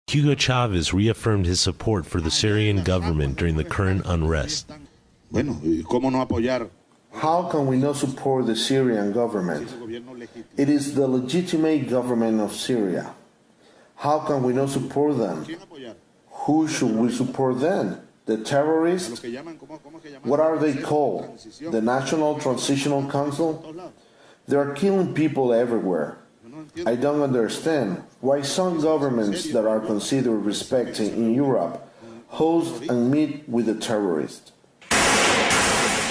Hugo Chavez reaffirmed his support for the Syrian government during the current unrest. How can we not support the Syrian government? It is the legitimate government of Syria. How can we not support them? Who should we support then? The terrorists? What are they called? The National Transitional Council? They are killing people everywhere. I don't understand why some governments that are considered respected in Europe host and meet with the terrorists.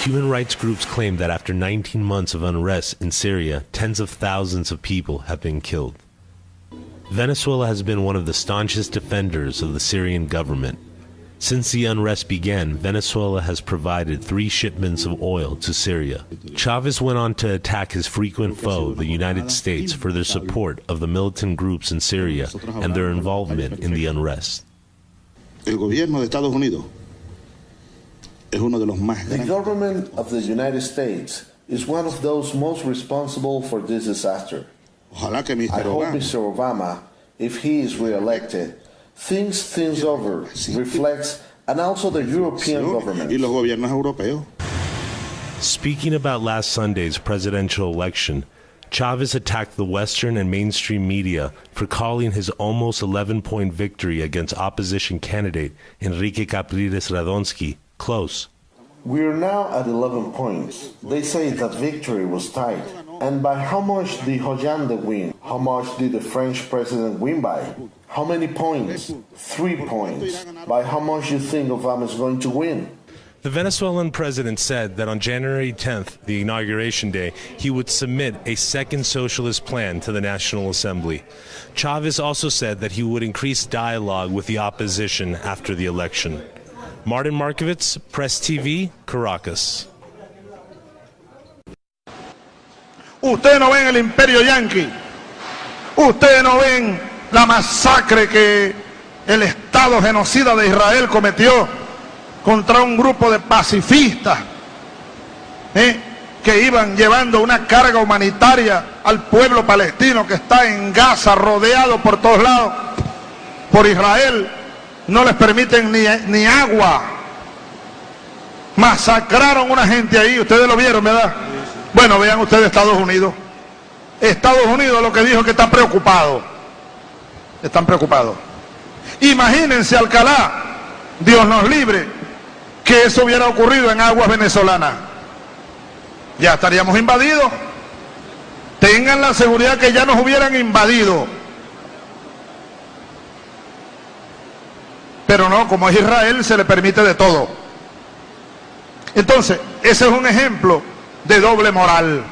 Human rights groups claim that after 19 months of unrest in Syria, tens of thousands of people have been killed. Venezuela has been one of the staunchest defenders of the Syrian government. Since the unrest began, Venezuela has provided 3 shipments of oil to Syria. Chavez went on to attack his frequent foe, the United States, for their support of the militant groups in Syria and their involvement in the unrest. The government of the United States is one of those most responsible for this disaster. I hope Mr. Obama, if he is re-elected, thinks things over, reflects, and also the European government. Speaking about last Sunday's presidential election, Chavez attacked the Western and mainstream media for calling his almost 11-point victory against opposition candidate Enrique Capriles Radonsky close. We are now at 11 points. They say that victory was tight. And by how much did Hollande win? How much did the French president win by? How many points? 3 points. By how much do you think Obama is going to win? The Venezuelan president said that on January 10th, the inauguration day, he would submit a second socialist plan to the National Assembly. Chavez also said that he would increase dialogue with the opposition after the election. Martin Markovitz, Press TV, Caracas. Ustedes no ven el imperio yanqui. Ustedes no ven la masacre que el Estado genocida de Israel cometió contra un grupo de pacifistas que iban llevando una carga humanitaria al pueblo palestino que está en Gaza, rodeado por todos lados por Israel. No les permiten ni agua. Masacraron a una gente ahí. Ustedes lo vieron, ¿verdad? Bueno, vean ustedes Estados Unidos. Estados Unidos lo que dijo que está preocupado. Están preocupados. Imagínense, Alcalá, Dios nos libre, que eso hubiera ocurrido en aguas venezolanas. Ya estaríamos invadidos. Tengan la seguridad que ya nos hubieran invadido. Pero no, como es Israel, se le permite de todo. Entonces, ese es un ejemplo de doble moral.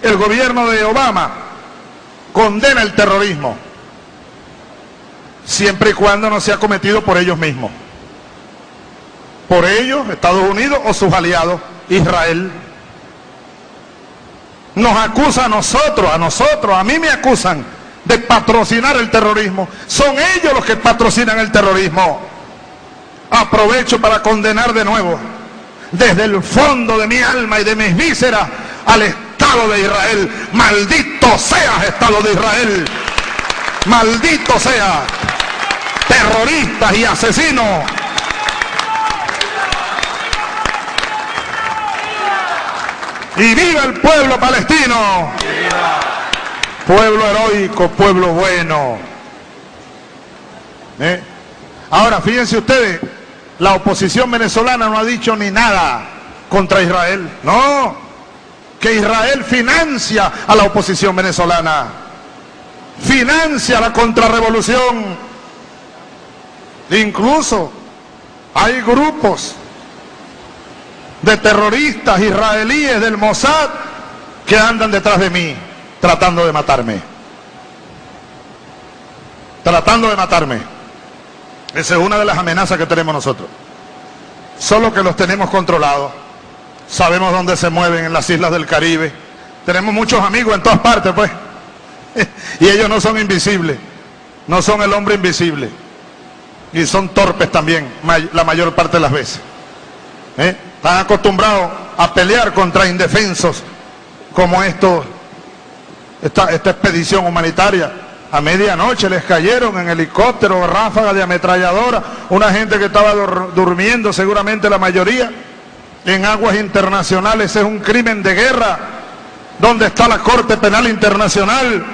El gobierno de Obama condena el terrorismo, siempre y cuando no sea cometido por ellos mismos. Por ellos, Estados Unidos o sus aliados, Israel. Nos acusa a nosotros, a mí me acusan de patrocinar el terrorismo. Son ellos los que patrocinan el terrorismo. Aprovecho para condenar de nuevo, desde el fondo de mi alma y de mis vísceras, al Estado de Israel. Maldito seas, Estado de Israel. Maldito sea, terroristas y asesinos. Y viva el pueblo palestino. Pueblo heroico, pueblo bueno. Ahora, fíjense ustedes, la oposición venezolana no ha dicho ni nada contra Israel. No, que Israel financia a la oposición venezolana, financia la contrarrevolución. Incluso hay grupos de terroristas israelíes del Mossad que andan detrás de mí, tratando de matarme. Tratando de matarme. Esa es una de las amenazas que tenemos nosotros. Solo que los tenemos controlados. Sabemos dónde se mueven, en las islas del Caribe. Tenemos muchos amigos en todas partes, pues. Y ellos no son invisibles. No son el hombre invisible. Y son torpes también, la mayor parte de las veces. Están acostumbrados a pelear contra indefensos como esta expedición humanitaria A medianoche les cayeron en helicóptero, ráfagas de ametralladora, una gente que estaba durmiendo, seguramente la mayoría, en aguas internacionales. Es un crimen de guerra. ¿Dónde está la Corte Penal Internacional?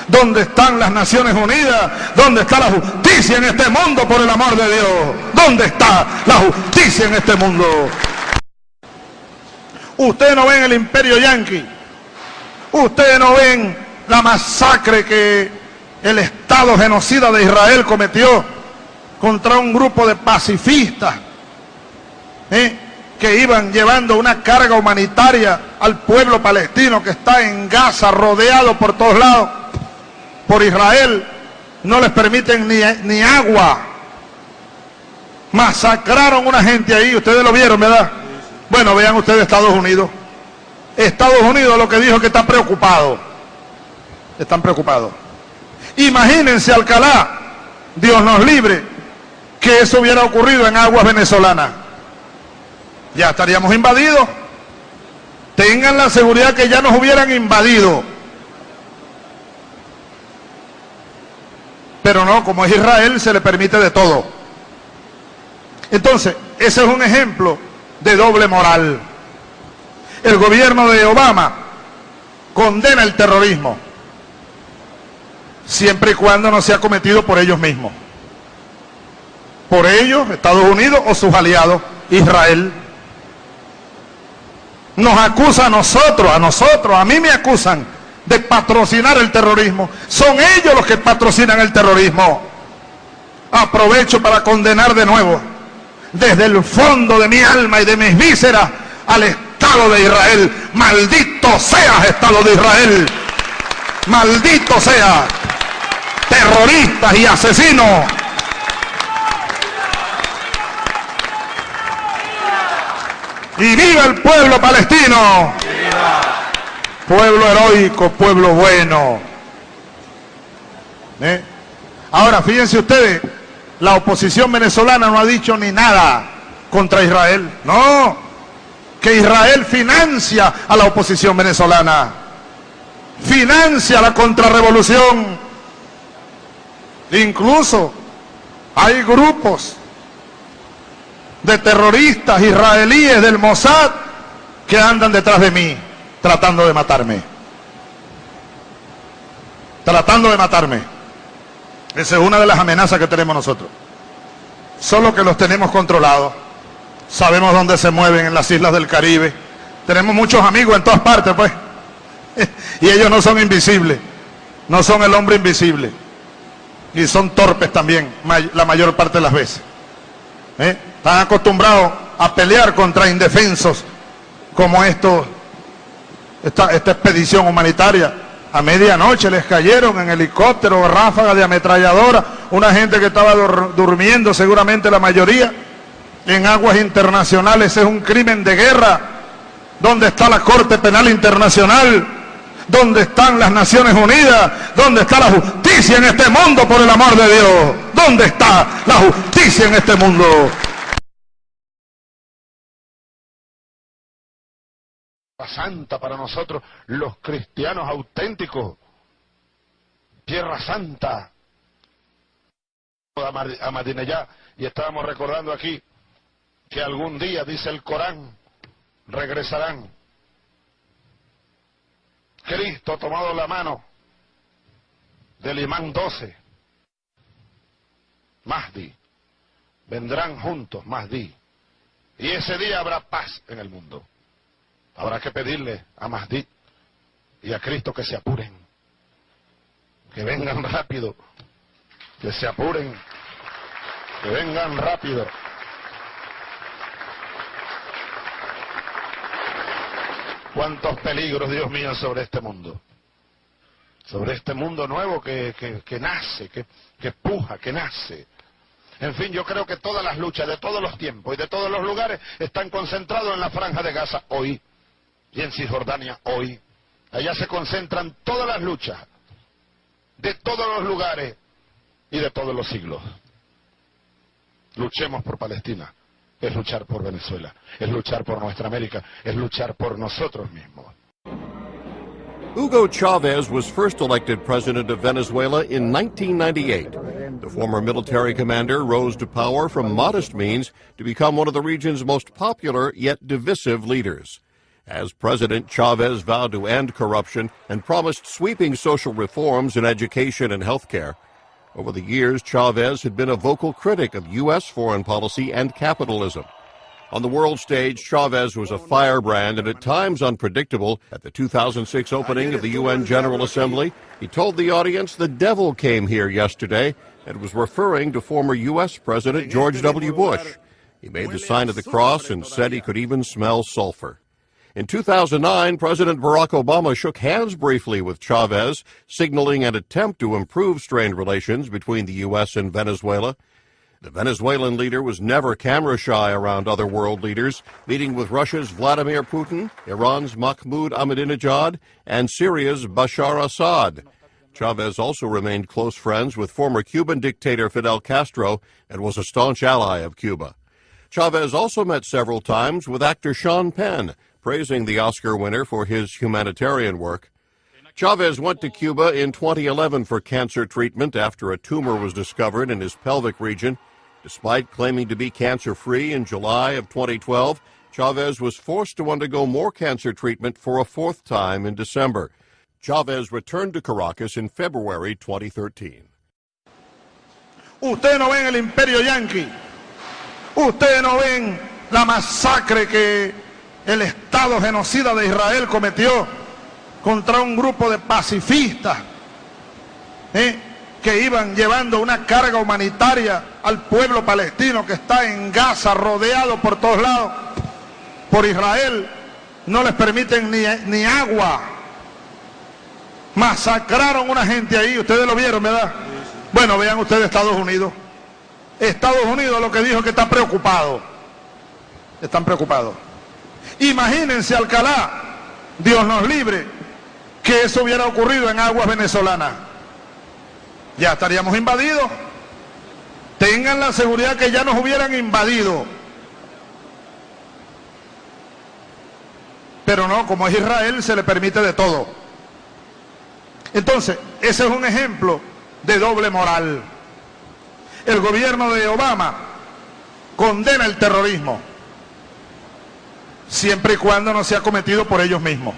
¿Dónde están las Naciones Unidas? ¿Dónde está la justicia en este mundo, por el amor de Dios? ¿Dónde está la justicia en este mundo? Ustedes no ven el imperio yanqui. Ustedes no ven la masacre que el Estado genocida de Israel cometió contra un grupo de pacifistas que iban llevando una carga humanitaria al pueblo palestino que está en Gaza, rodeado por todos lados por Israel. No les permiten ni agua. Masacraron una gente ahí. Ustedes lo vieron, ¿verdad? Bueno, vean ustedes Estados Unidos. Estados Unidos lo que dijo que está preocupado. Están preocupados. Imagínense, Alcalá, Dios nos libre, que eso hubiera ocurrido en aguas venezolanas. Ya estaríamos invadidos. Tengan la seguridad que ya nos hubieran invadido. Pero no, como es Israel, se le permite de todo. Entonces, ese es un ejemplo de doble moral. El gobierno de Obama condena el terrorismo, siempre y cuando no sea cometido por ellos mismos. Por ellos, Estados Unidos o sus aliados, Israel. Nos acusa a nosotros, a mí me acusan de patrocinar el terrorismo. Son ellos los que patrocinan el terrorismo. Aprovecho para condenar de nuevo, desde el fondo de mi alma y de mis vísceras, al Estado de Israel. Maldito seas, Estado de Israel. Maldito sea. Terroristas y asesinos. Y viva el pueblo palestino. ¡Viva! Pueblo heroico, pueblo bueno. Ahora, fíjense ustedes, la oposición venezolana no ha dicho ni nada contra Israel. No, que Israel financia a la oposición venezolana, financia la contrarrevolución. Incluso hay grupos de terroristas israelíes del Mossad que andan detrás de mí, tratando de matarme. Tratando de matarme. Esa es una de las amenazas que tenemos nosotros. Solo que los tenemos controlados. Sabemos dónde se mueven en las islas del Caribe. Tenemos muchos amigos en todas partes, pues. Y ellos no son invisibles. No son el hombre invisible. Y son torpes también, la mayor parte de las veces. Están acostumbrados a pelear contra indefensos como esta expedición humanitaria. A medianoche les cayeron en helicóptero, ráfagas de ametralladora, una gente que estaba durmiendo, seguramente la mayoría, en aguas internacionales. Es un crimen de guerra. ¿Dónde está la Corte Penal Internacional? ¿Dónde están las Naciones Unidas? ¿Dónde está la justicia en este mundo, por el amor de Dios? ¿Dónde está la justicia en este mundo? Santa para nosotros, los cristianos auténticos. Tierra Santa. Ahmadinejad. Y estábamos recordando aquí que algún día, dice el Corán, regresarán. Cristo ha tomado la mano del imán 12. Mahdi. Vendrán juntos, Mahdi. Y ese día habrá paz en el mundo. Habrá que pedirle a Mahdi y a Cristo que se apuren. Que vengan rápido. Que se apuren. Que vengan rápido. Cuántos peligros, Dios mío, sobre este mundo. Sobre este mundo nuevo que nace, que puja, que nace. En fin, yo creo que todas las luchas de todos los tiempos y de todos los lugares están concentrados en la Franja de Gaza hoy. Y en Cisjordania hoy. Allá se concentran todas las luchas. De todos los lugares y de todos los siglos. Luchemos por Palestina. Es luchar por Venezuela, es luchar por nuestra América, es luchar por nosotros mismos. Hugo Chavez was first elected president of Venezuela in 1998. The former military commander rose to power from modest means to become one of the region's most popular yet divisive leaders. As president, Chavez vowed to end corruption and promised sweeping social reforms in education and health care. Over the years, Chavez had been a vocal critic of U.S. foreign policy and capitalism. On the world stage, Chavez was a firebrand and at times unpredictable. At the 2006 opening of the UN General Assembly, he told the audience the devil came here yesterday and was referring to former U.S. President George W. Bush. He made the sign of the cross and said he could even smell sulfur. In 2009, President Barack Obama shook hands briefly with Chavez, signaling an attempt to improve strained relations between the U.S. and Venezuela. The Venezuelan leader was never camera-shy around other world leaders, meeting with Russia's Vladimir Putin, Iran's Mahmoud Ahmadinejad, and Syria's Bashar Assad. Chavez also remained close friends with former Cuban dictator Fidel Castro and was a staunch ally of Cuba. Chavez also met several times with actor Sean Penn, praising the Oscar winner for his humanitarian work. Chavez went to Cuba in 2011 for cancer treatment after a tumor was discovered in his pelvic region. Despite claiming to be cancer-free in July of 2012, Chavez was forced to undergo more cancer treatment for a fourth time in December. Chavez returned to Caracas in February 2013. Ustedes no ven el imperio yanqui. Ustedes no ven la masacre que el Estado genocida de Israel cometió contra un grupo de pacifistas que iban llevando una carga humanitaria al pueblo palestino que está en Gaza, rodeado por todos lados por Israel. No les permiten ni agua. Masacraron una gente ahí, ustedes lo vieron, ¿verdad? Bueno, vean ustedes Estados Unidos. Estados Unidos lo que dijo es que está preocupado. Están preocupados. Imagínense, Alcalá, Dios nos libre, que eso hubiera ocurrido en aguas venezolanas. Ya estaríamos invadidos. Tengan la seguridad que ya nos hubieran invadido. Pero no, como es Israel, se le permite de todo. Entonces, ese es un ejemplo de doble moral. El gobierno de Obama condena el terrorismo, siempre y cuando no sea cometido por ellos mismos.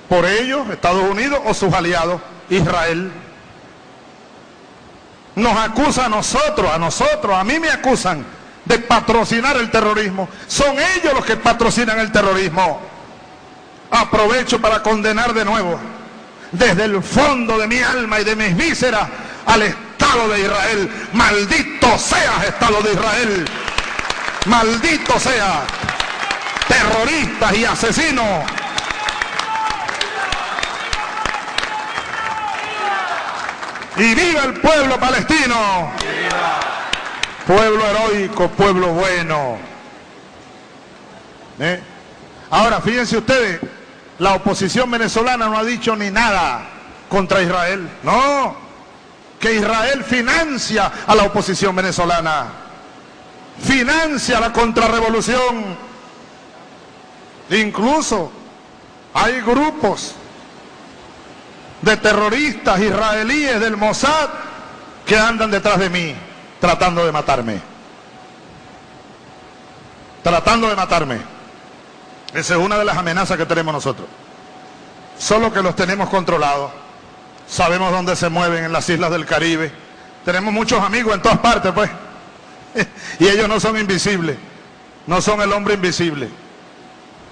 Por ellos, Estados Unidos o sus aliados, Israel. Nos acusa a nosotros, a mí me acusan de patrocinar el terrorismo. Son ellos los que patrocinan el terrorismo. Aprovecho para condenar de nuevo, desde el fondo de mi alma y de mis vísceras, al Estado de Israel. Maldito seas, Estado de Israel. Maldito seas, terroristas y asesinos. Y viva el pueblo palestino. ¡Viva! Pueblo heroico, pueblo bueno. Ahora, fíjense ustedes, la oposición venezolana no ha dicho ni nada contra Israel. No, que Israel financia a la oposición venezolana, financia la contrarrevolución. Incluso hay grupos de terroristas israelíes del Mossad que andan detrás de mí tratando de matarme. Tratando de matarme. Esa es una de las amenazas que tenemos nosotros. Solo que los tenemos controlados. Sabemos dónde se mueven en las islas del Caribe. Tenemos muchos amigos en todas partes, pues. Y ellos no son invisibles. No son el hombre invisible.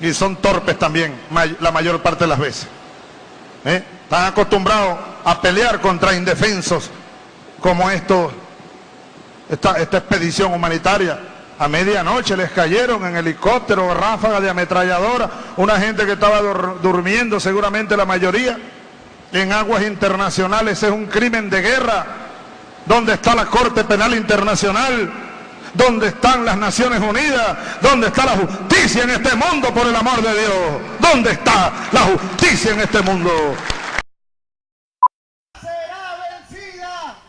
Y son torpes también, la mayor parte de las veces. Están acostumbrados a pelear contra indefensos como esta expedición humanitaria. A medianoche les cayeron en helicóptero, ráfagas de ametralladora, una gente que estaba durmiendo, seguramente la mayoría, en aguas internacionales. Es un crimen de guerra. ¿Dónde está la Corte Penal Internacional? ¿Dónde están las Naciones Unidas? ¿Dónde está la justicia en este mundo, por el amor de Dios? ¿Dónde está la justicia en este mundo?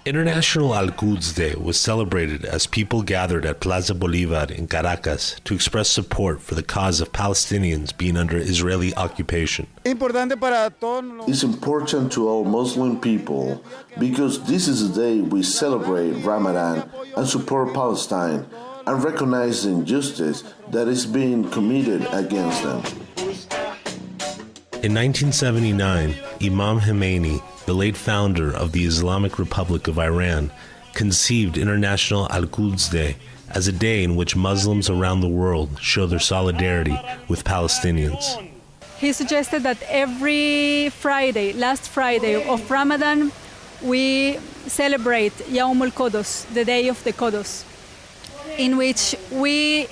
International Al-Quds Day was celebrated as people gathered at Plaza Bolivar in Caracas to express support for the cause of Palestinians being under Israeli occupation. It's important to all Muslim people because this is the day we celebrate Ramadan and support Palestine and recognize the injustice that is being committed against them. In 1979, Imam Khomeini, the late founder of the Islamic Republic of Iran, conceived International Al-Quds Day as a day in which Muslims around the world show their solidarity with Palestinians. He suggested that every Friday, last Friday of Ramadan, we celebrate Yawm al-Quds, the Day of the Quds, in which we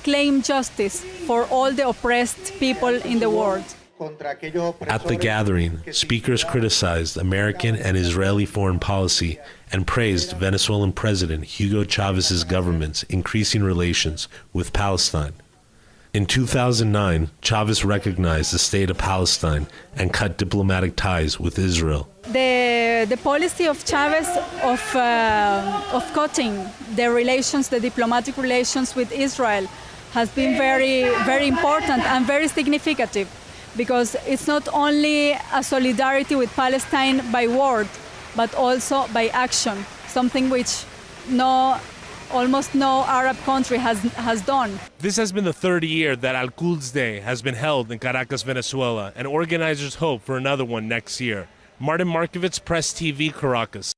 claim justice for all the oppressed people in the world. At the gathering, speakers criticized American and Israeli foreign policy and praised Venezuelan President Hugo Chavez's government's increasing relations with Palestine. In 2009, Chavez recognized the state of Palestine and cut diplomatic ties with Israel. The policy of Chavez of cutting the relations, the diplomatic relations with Israel, has been very, very important and very significant, because it's not only a solidarity with Palestine by word, but also by action, something which almost no Arab country has done. This has been the third year that Al-Quds Day has been held in Caracas, Venezuela, and organizers hope for another one next year. Martin Markovits, Press TV, Caracas.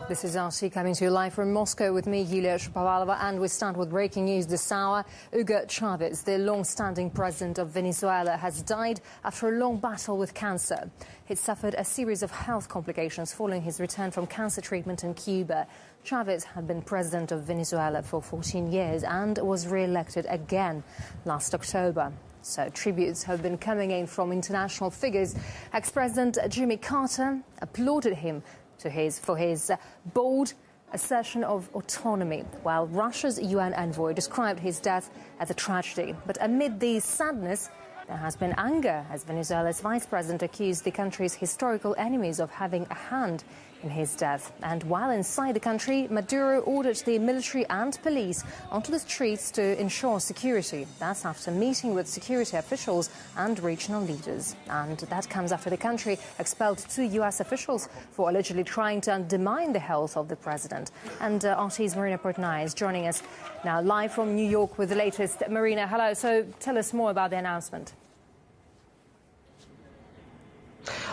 This is RT coming to you live from Moscow with me, Yulia Shapovalova, and we start with breaking news this hour. Hugo Chavez, the long-standing president of Venezuela, has died after a long battle with cancer. He'd suffered a series of health complications following his return from cancer treatment in Cuba. Chavez had been president of Venezuela for 14 years and was re-elected again last October. So tributes have been coming in from international figures. Ex-President Jimmy Carter applauded him for his bold assertion of autonomy, while Russia's UN envoy described his death as a tragedy. But amid the sadness, there has been anger as Venezuela's vice president accused the country's historical enemies of having a hand in his death. And while inside the country, Maduro ordered the military and police onto the streets to ensure security. That's after meeting with security officials and regional leaders. And that comes after the country expelled 2 U.S. officials for allegedly trying to undermine the health of the president. And RT's Marina Portnay is joining us now live from New York with the latest. Marina, hello. So tell us more about the announcement.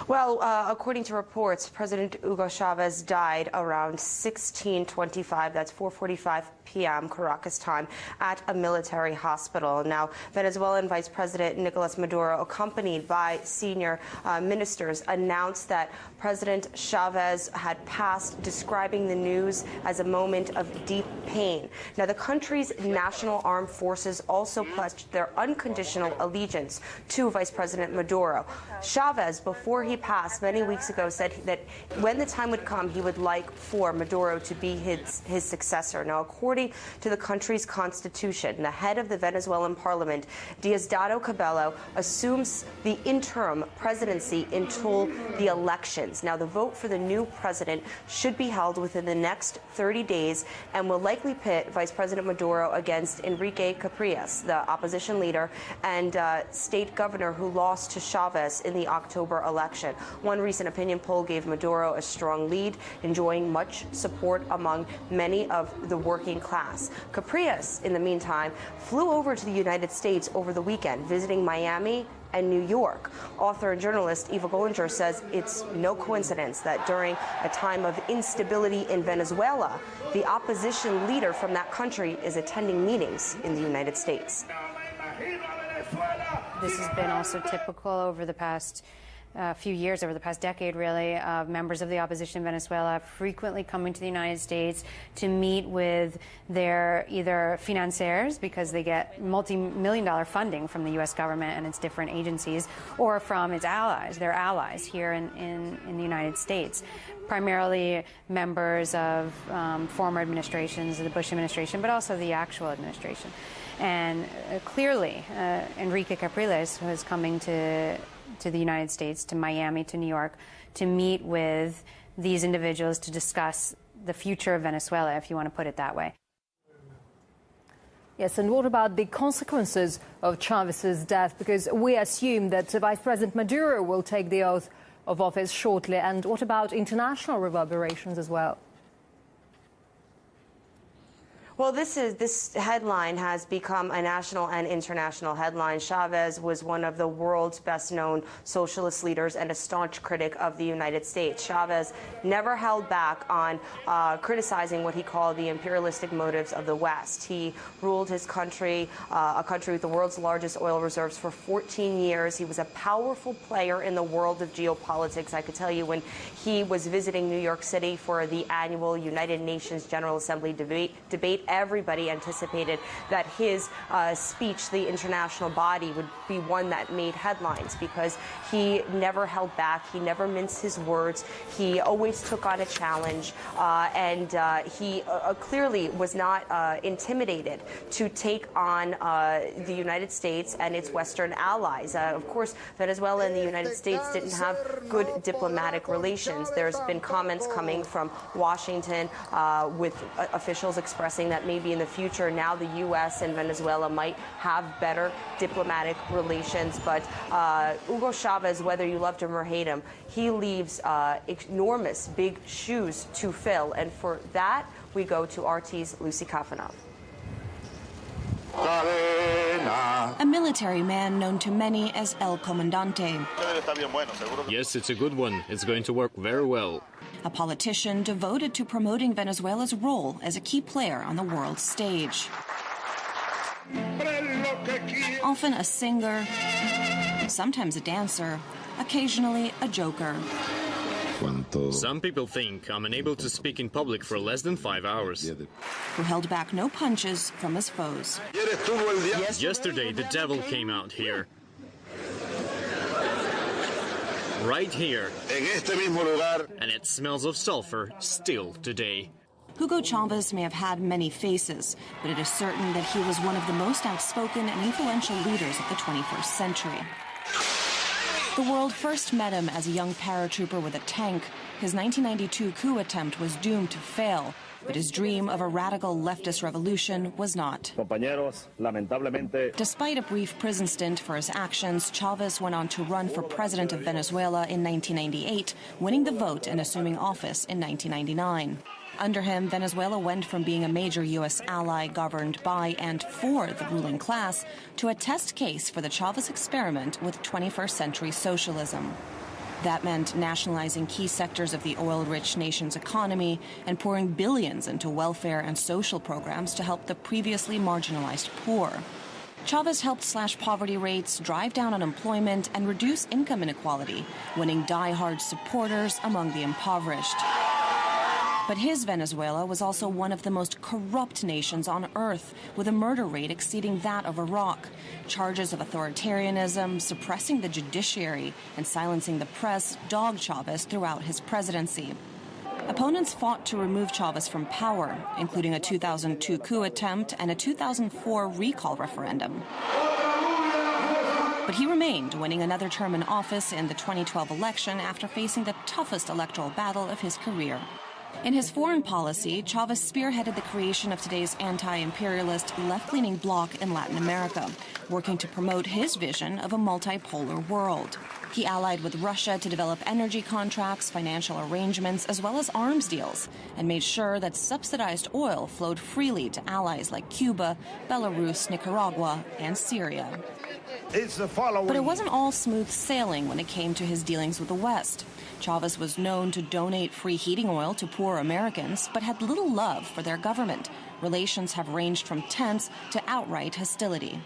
Well, according to reports, President Hugo Chavez died around 16:25, that's 4:45 p.m. Caracas time, at a military hospital. Now, Venezuelan Vice President Nicolas Maduro, accompanied by senior ministers, announced that President Chavez had passed, describing the news as a moment of deep pain. Now, the country's national armed forces also pledged their unconditional allegiance to Vice President Maduro. Chavez, before he passed many weeks ago, said that when the time would come, he would like for Maduro to be his successor. Now, according to the country's constitution, the head of the Venezuelan parliament, Diosdado Cabello, assumes the interim presidency until the elections. Now, the vote for the new president should be held within the next 30 days and will likely pit Vice President Maduro against Enrique Capriles, the opposition leader and state governor who lost to Chavez in the October election. One recent opinion poll gave Maduro a strong lead, enjoying much support among many of the working class. Capriles, in the meantime, flew over to the United States over the weekend, visiting Miami and New York. Author and journalist Eva Gollinger says it's no coincidence that during a time of instability in Venezuela, the opposition leader from that country is attending meetings in the United States. This has been also typical over the past few years, over the past decade, really, of members of the opposition in Venezuela frequently coming to the United States to meet with their either financiers, because they get multi-million-dollar funding from the U.S. government and its different agencies, or from its allies, their allies here in the United States. Primarily members of former administrations, the Bush administration, but also the actual administration. And clearly, Enrique Capriles, who is coming to to the United States, to Miami, to New York, to meet with these individuals to discuss the future of Venezuela, if you want to put it that way. Yes, and what about the consequences of Chavez's death? Because we assume that Vice President Maduro will take the oath of office shortly. And what about international reverberations as well? Well, this headline has become a national and international headline. Chavez was one of the world's best-known socialist leaders and a staunch critic of the United States. Chavez never held back on criticizing what he called the imperialistic motives of the West. He ruled his country, a country with the world's largest oil reserves, for 14 years. He was a powerful player in the world of geopolitics. I could tell you, when he was visiting New York City for the annual United Nations General Assembly debate, everybody anticipated that his speech, the international body, would be one that made headlines, because he never held back. He never minced his words. He always took on a challenge, and he clearly was not intimidated to take on the United States and its Western allies. Of course, Venezuela and the United States didn't have good diplomatic relations. There's been comments coming from Washington with officials expressing that maybe in the future now the U.S. and Venezuela might have better diplomatic relations. But Hugo Chavez, whether you loved him or hate him, he leaves enormous big shoes to fill. And for that, we go to RT's Lucy Kafanov. A military man known to many as El Comandante. Yes, it's a good one. It's going to work very well. A politician devoted to promoting Venezuela's role as a key player on the world stage. Often a singer, sometimes a dancer, occasionally a joker. Some people think I'm unable to speak in public for less than 5 hours. Who held back no punches from his foes. Yesterday, the devil came out here. Right here. And it smells of sulfur still today. Hugo Chavez may have had many faces, but it is certain that he was one of the most outspoken and influential leaders of the 21st century. The world first met him as a young paratrooper with a tank. His 1992 coup attempt was doomed to fail, but his dream of a radical leftist revolution was not. Despite a brief prison stint for his actions, Chavez went on to run for president of Venezuela in 1998, winning the vote and assuming office in 1999. Under him, Venezuela went from being a major U.S. ally governed by and for the ruling class to a test case for the Chavez experiment with 21st century socialism. That meant nationalizing key sectors of the oil-rich nation's economy and pouring billions into welfare and social programs to help the previously marginalized poor. Chavez helped slash poverty rates, drive down unemployment, and reduce income inequality, winning die-hard supporters among the impoverished. But his Venezuela was also one of the most corrupt nations on earth, with a murder rate exceeding that of Iraq. Charges of authoritarianism, suppressing the judiciary, and silencing the press dogged Chavez throughout his presidency. Opponents fought to remove Chavez from power, including a 2002 coup attempt and a 2004 recall referendum. But he remained, winning another term in office in the 2012 election after facing the toughest electoral battle of his career. In his foreign policy, Chavez spearheaded the creation of today's anti-imperialist left-leaning bloc in Latin America, working to promote his vision of a multipolar world. He allied with Russia to develop energy contracts, financial arrangements, as well as arms deals, and made sure that subsidized oil flowed freely to allies like Cuba, Belarus, Nicaragua, and Syria. But it wasn't all smooth sailing when it came to his dealings with the West. Chavez was known to donate free heating oil to poor Americans, but had little love for their government. Relations have ranged from tense to outright hostility.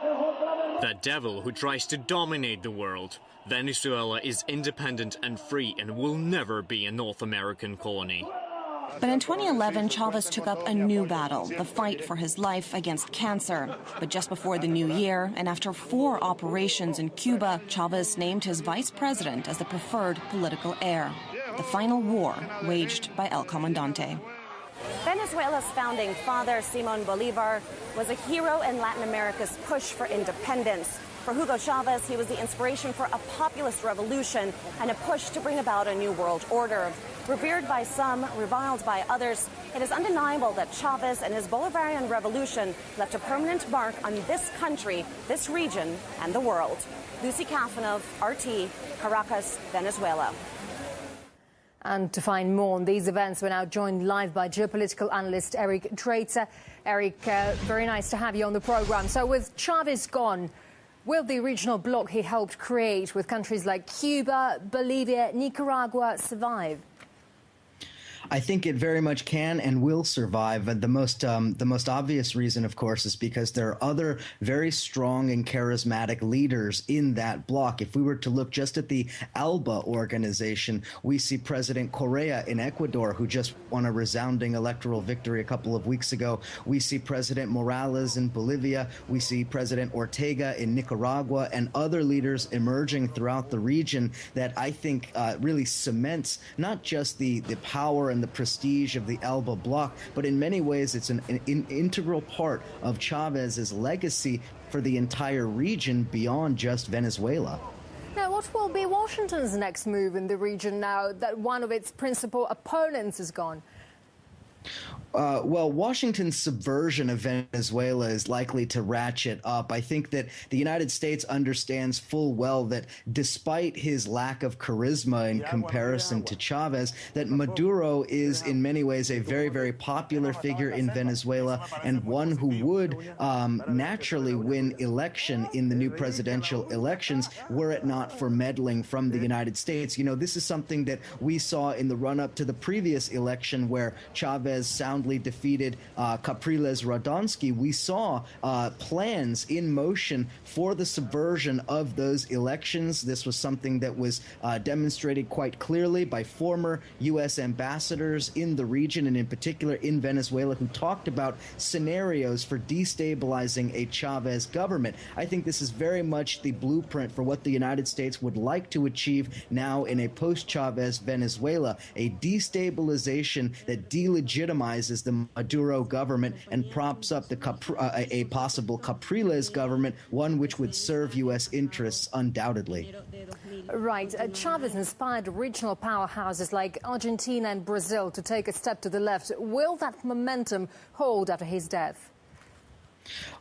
The devil who tries to dominate the world. Venezuela is independent and free and will never be a North American colony. But in 2011, Chavez took up a new battle, the fight for his life against cancer. But just before the new year, and after 4 operations in Cuba, Chavez named his vice president as the preferred political heir. The final war waged by El Comandante. Venezuela's founding father, Simón Bolívar, was a hero in Latin America's push for independence. For Hugo Chavez, he was the inspiration for a populist revolution and a push to bring about a new world order. Revered by some, reviled by others, it is undeniable that Chavez and his Bolivarian revolution left a permanent mark on this country, this region, and the world. Lucy Kafanov, RT, Caracas, Venezuela. And to find more on these events, we're now joined live by geopolitical analyst Eric Treitzer. Eric, very nice to have you on the program. So with Chavez gone, will the regional bloc he helped create with countries like Cuba, Bolivia, Nicaragua survive? I think it very much can and will survive. The most obvious reason, of course, is because there are other very strong and charismatic leaders in that bloc. If we were to look just at the ALBA organization, we see President Correa in Ecuador, who just won a resounding electoral victory a couple of weeks ago. We see President Morales in Bolivia. We see President Ortega in Nicaragua, and other leaders emerging throughout the region that I think really cements not just the power and the prestige of the ALBA bloc, but in many ways it's an integral part of Chavez's legacy for the entire region beyond just Venezuela. Now, what will be Washington's next move in the region now that one of its principal opponents is gone? Well, Washington's subversion of Venezuela is likely to ratchet up. I think that the United States understands full well that despite his lack of charisma in comparison to Chavez, that Maduro is in many ways a very, very popular figure in Venezuela and one who would naturally win election in the new presidential elections were it not for meddling from the United States. You know, this is something that we saw in the run-up to the previous election where Chavez soundly defeated Capriles Radonsky. We saw plans in motion for the subversion of those elections. This was something that was demonstrated quite clearly by former U.S. ambassadors in the region and in particular in Venezuela who talked about scenarios for destabilizing a Chavez government. I think this is very much the blueprint for what the United States would like to achieve now in a post-Chavez Venezuela, a destabilization that delegitimizes the Maduro government and props up a possible Capriles government, one which would serve U.S. interests undoubtedly. Right. Chavez inspired regional powerhouses like Argentina and Brazil to take a step to the left. Will that momentum hold after his death?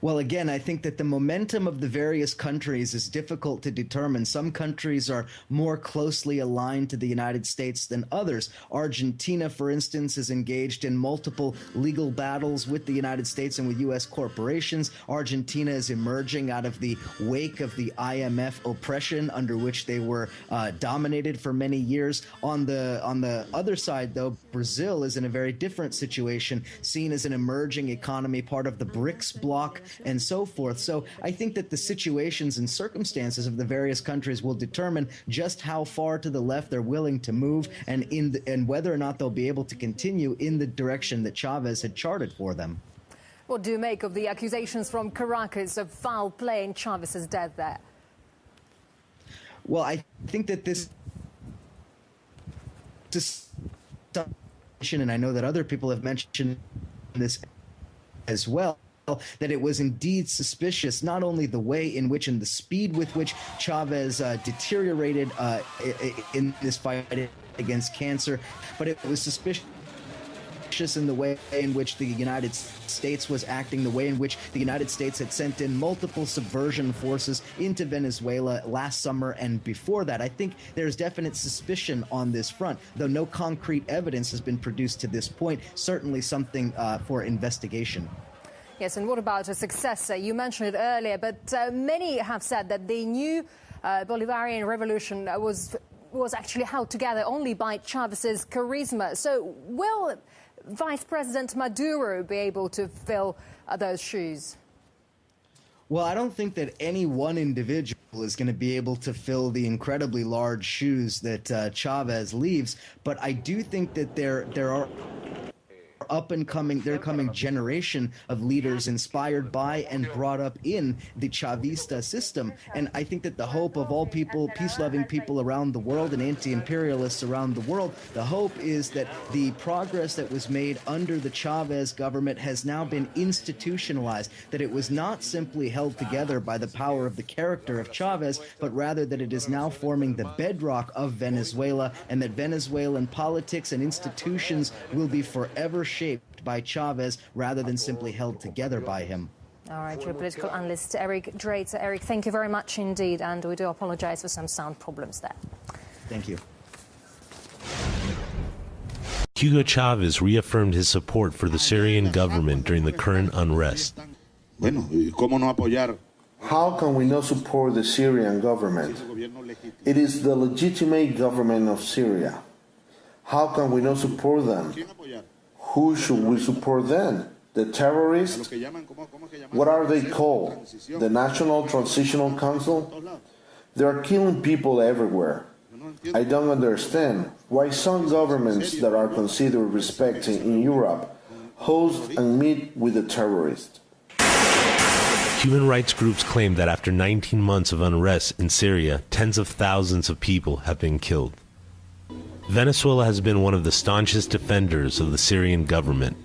Well, again, I think that the momentum of the various countries is difficult to determine. Some countries are more closely aligned to the United States than others. Argentina, for instance, is engaged in multiple legal battles with the United States and with U.S. corporations. Argentina is emerging out of the wake of the IMF oppression under which they were dominated for many years. On the other side, though, Brazil is in a very different situation, seen as an emerging economy, part of the BRICS bloc, and so forth. So I think that the situations and circumstances of the various countries will determine just how far to the left they're willing to move and whether or not they'll be able to continue in the direction that Chavez had charted for them. What do you make of the accusations from Caracas of foul play in Chavez's death there? Well, I think that this and I know that other people have mentioned this as well, that it was indeed suspicious, not only the way in which and the speed with which Chavez deteriorated in this fight against cancer, but it was suspicious in the way in which the United States was acting, the way in which the United States had sent in multiple subversion forces into Venezuela last summer and before that. I think there's definite suspicion on this front, though no concrete evidence has been produced to this point, certainly something for investigation. Yes, and what about a successor? You mentioned it earlier, but many have said that the new Bolivarian revolution was actually held together only by Chavez's charisma. So will Vice President Maduro be able to fill those shoes? Well, I don't think that any one individual is going to be able to fill the incredibly large shoes that Chavez leaves, but I do think that there are they're coming generation of leaders inspired by and brought up in the Chavista system. And I think that the hope of all people, peace-loving people around the world and anti-imperialists around the world, the hope is that the progress that was made under the Chavez government has now been institutionalized, that it was not simply held together by the power of the character of Chavez, but rather that it is now forming the bedrock of Venezuela, and that Venezuelan politics and institutions will be forever shaped by Chavez rather than simply held together by him. All right, geopolitical analyst Eric Drater. Eric, thank you very much indeed, and we do apologize for some sound problems there. Thank you. Hugo Chavez reaffirmed his support for the Syrian government during the current unrest. How can we not support the Syrian government? It is the legitimate government of Syria. How can we not support them? Who should we support then? The terrorists? What are they called? The National Transitional Council? They are killing people everywhere. I don't understand why some governments that are considered respected in Europe host and meet with the terrorists. Human rights groups claim that after 19 months of unrest in Syria, tens of thousands of people have been killed. Venezuela has been one of the staunchest defenders of the Syrian government.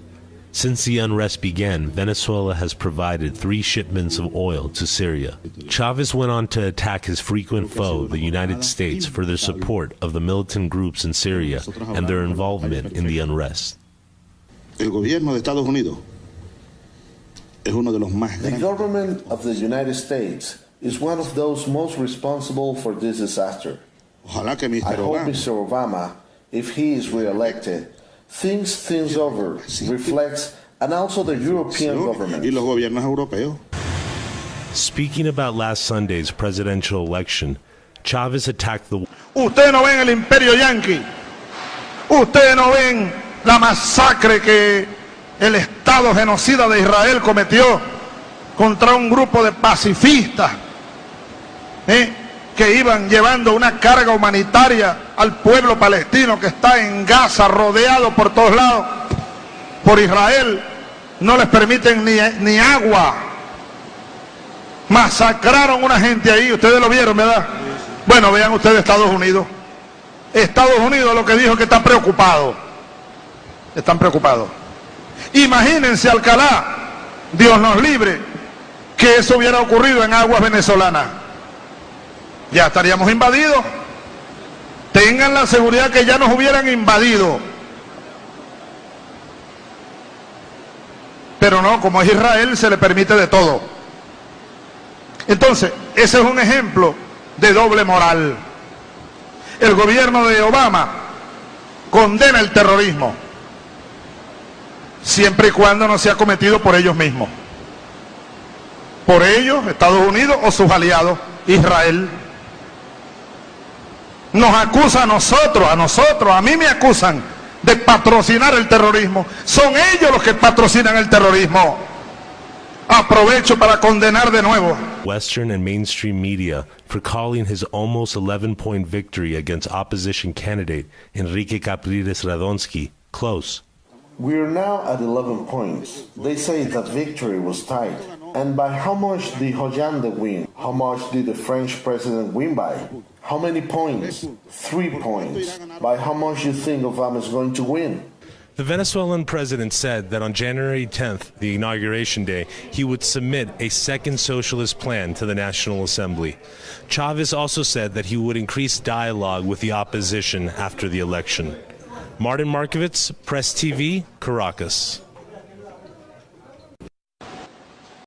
Since the unrest began, Venezuela has provided 3 shipments of oil to Syria. Chavez went on to attack his frequent foe, the United States, for their support of the militant groups in Syria and their involvement in the unrest. The government of the United States is one of those most responsible for this disaster. I hope Mr. Obama, if he is re-elected, thinks things over, reflects, and also the European government. Speaking about last Sunday's presidential election, Chavez attacked the... Ustedes no ven el imperio yanqui. Ustedes no ven la masacre que el Estado genocida de Israel cometió contra un grupo de pacifistas que iban llevando una carga humanitaria al pueblo palestino que está en Gaza, rodeado por todos lados por Israel. No les permiten ni agua. Masacraron a una gente ahí, ustedes lo vieron, ¿verdad? Bueno, vean ustedes Estados Unidos. Estados Unidos lo que dijo es que está preocupado. Están preocupados. Imagínense, Alcalá, Dios nos libre, que eso hubiera ocurrido en aguas venezolanas. Ya estaríamos invadidos. Tengan la seguridad que ya nos hubieran invadido. Pero no, como es Israel, se le permite de todo. Entonces, ese es un ejemplo de doble moral. El gobierno de Obama condena el terrorismo, siempre y cuando no sea cometido por ellos mismos. Por ellos, Estados Unidos o sus aliados, Israel. Nos acusa a nosotros, a mí me acusan de patrocinar el terrorismo. Son ellos los que patrocinan el terrorismo. Aprovecho para condenar de nuevo Western and mainstream media for calling his almost 11-point victory against opposition candidate Enrique Capriles Radonsky close. We are now at 11 points. They say that victory was tight. And by how much did Hollande win? How much did the French president win by? How many points? 3 points. By how much you think Obama is going to win? The Venezuelan president said that on January 10th, the inauguration day, he would submit a second socialist plan to the National Assembly. Chavez also said that he would increase dialogue with the opposition after the election. Martin Markovits, Press TV, Caracas.